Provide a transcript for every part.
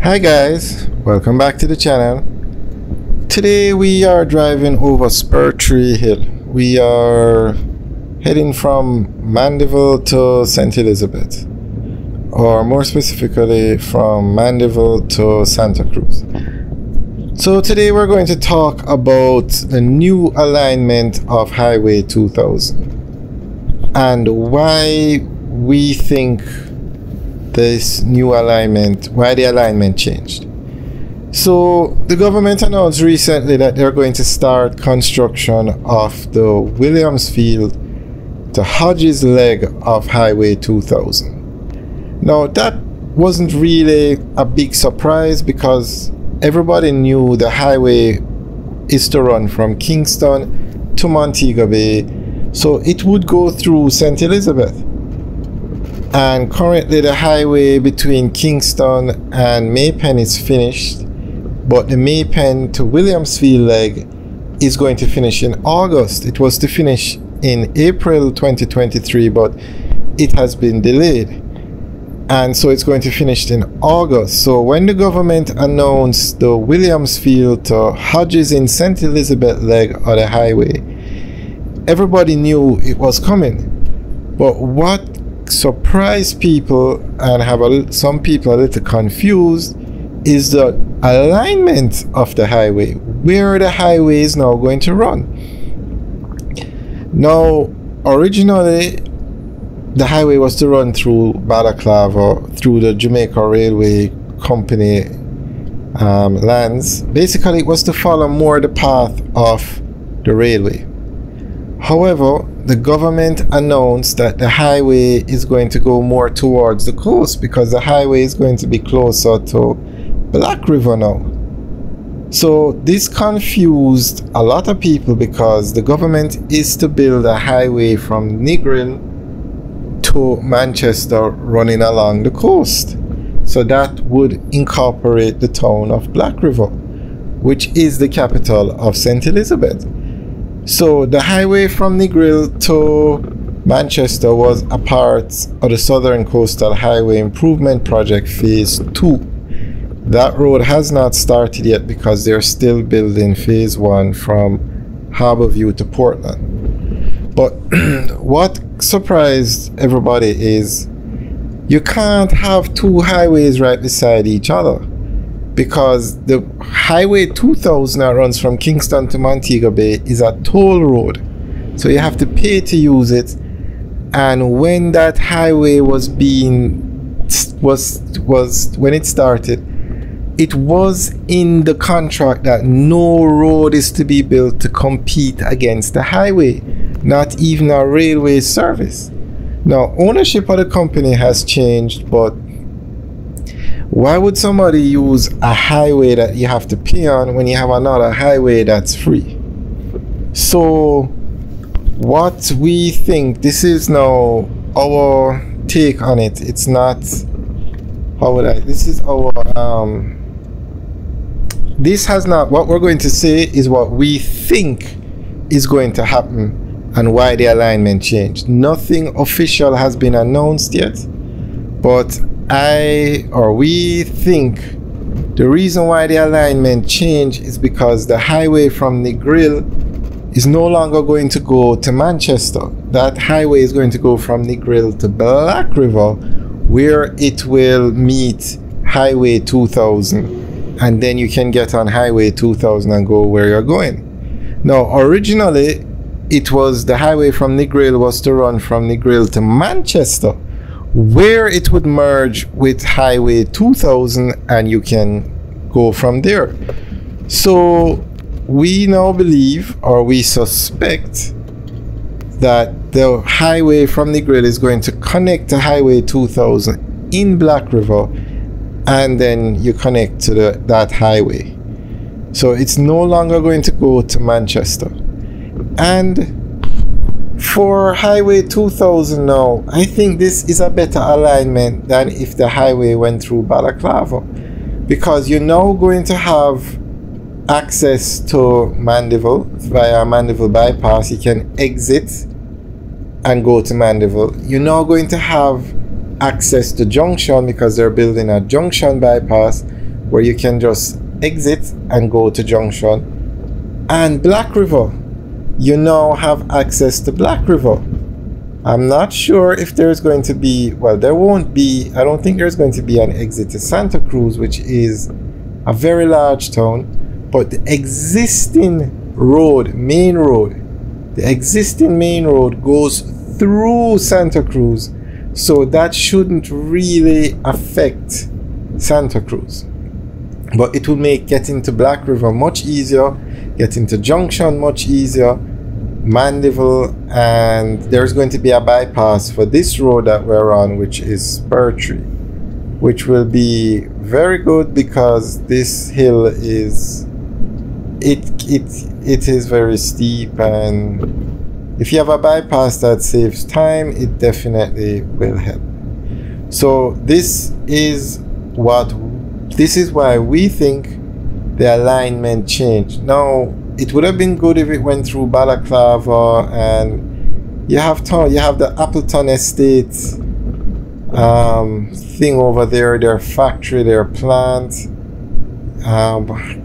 Hi guys, welcome back to the channel. Today we are driving over Spur Tree Hill. We are heading from Mandeville to St. Elizabeth, or more specifically from Mandeville to Santa Cruz. So today we're going to talk about the new alignment of Highway 2000 and why we think this new alignment, why the alignment changed. So the government announced recently that they're going to start construction of the Williamsfield to Hodges leg of Highway 2000. Now that wasn't really a big surprise because everybody knew the highway is to run from Kingston to Montego Bay, so it would go through St. Elizabeth. And currently the highway between Kingston and Maypen is finished, but the Maypen to Williamsfield leg is going to finish in August. It was to finish in April 2023, but it has been delayed, and so it's going to finish in August. So when the government announced the Williamsfield to Hodges in St. Elizabeth leg of the highway, everybody knew it was coming. But what surprised people and have some people a little confused is the alignment of the highway, where the highway is now going to run. Now originally the highway was to run through Balaclava, through the Jamaica Railway Company lands. Basically it was to follow more the path of the railway. However, the government announced that the highway is going to go more towards the coast because the highway is going to be closer to Black River now. So this confused a lot of people because the government is to build a highway from Negril to Manchester running along the coast. So that would incorporate the town of Black River, which is the capital of St. Elizabeth. So the highway from Negril to Manchester was a part of the Southern Coastal Highway Improvement Project Phase 2. That road has not started yet because they're still building Phase 1 from Harborview to Portland. But what surprised everybody is you can't have two highways right beside each other, because the Highway 2000 that runs from Kingston to Montego Bay is a toll road, so you have to pay to use it. And when that highway was when it started, it was in the contract that no road is to be built to compete against the highway, not even a railway service. Now ownership of the company has changed, but why would somebody use a highway that you have to pay on when you have another highway that's free? So what we think, this is now our take on it. It's not, this is our, this has not, what we're going to say is what we think is going to happen and why the alignment changed. Nothing official has been announced yet, but we think the reason why the alignment changed is because the highway from Negril is no longer going to go to Manchester. That highway is going to go from Negril to Black River, where it will meet Highway 2000, and then you can get on Highway 2000 and go where you're going. Now originally it was the highway from Negril was to run from Negril to Manchester, where it would merge with Highway 2000 and you can go from there. So we now believe, or we suspect, that the highway from Negril is going to connect to Highway 2000 in Black River, and then you connect to that highway. So it's no longer going to go to Manchester. And for Highway 2000 now, I think this is a better alignment than if the highway went through Balaclava, because you're now going to have access to Mandeville via Mandeville bypass. You can exit and go to Mandeville. You're now going to have access to Junction because they're building a Junction bypass, where you can just exit and go to Junction. And Black River, you now have access to Black River. I'm not sure if there's going to be, well, there won't be, I don't think there's going to be an exit to Santa Cruz, which is a very large town, but the existing road, the existing main road goes through Santa Cruz, so that shouldn't really affect Santa Cruz. But it will make getting to Black River much easier, getting to Junction much easier, Mandeville, and there's going to be a bypass for this road that we're on, which is Spur Tree, which will be very good because this hill is it is very steep, and if you have a bypass that saves time, it definitely will help. So this is why we think the alignment changed. Now, it would have been good if it went through Balaclava, and you have the Appleton Estate thing over there, their factory, their plant. I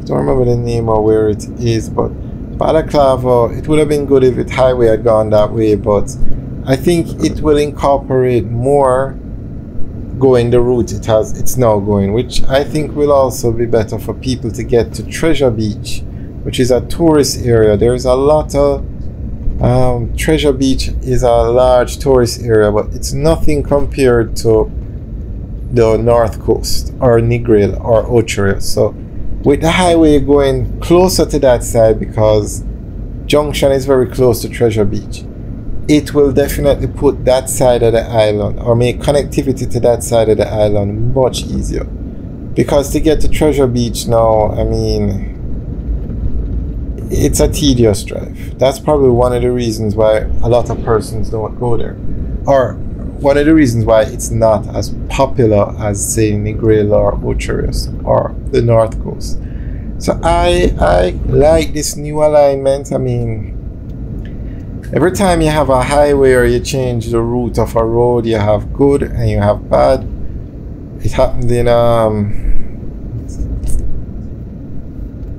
don't remember the name or where it is, but Balaclava, it would have been good if the highway had gone that way, but I think it will incorporate more going the route it's now going, which I think will also be better for people to get to Treasure Beach, which is a tourist area. There's a lot of Treasure Beach is a large tourist area, but it's nothing compared to the North Coast or Negril or Ocho. So with the highway going closer to that side, because Junction is very close to Treasure Beach, it will definitely put that side of the island, or make connectivity to that side of the island much easier. Because to get to Treasure Beach now, I mean, it's a tedious drive. That's probably one of the reasons why a lot of persons don't go there, or one of the reasons why it's not as popular as, say, Negril or Ocherius or the North Coast. So I like this new alignment. I mean, every time you have a highway or you change the route of a road, you have good and you have bad. It happened in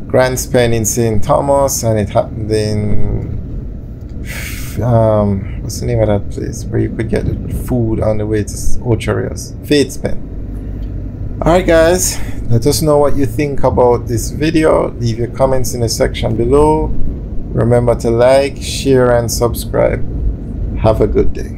Grand Spen in St. Thomas, and it happened in what's the name of that place where you could get the food on the way to Ocherius? Fatespen. Alright guys, let us know what you think about this video. Leave your comments in the section below. Remember to like, share and subscribe. Have a good day.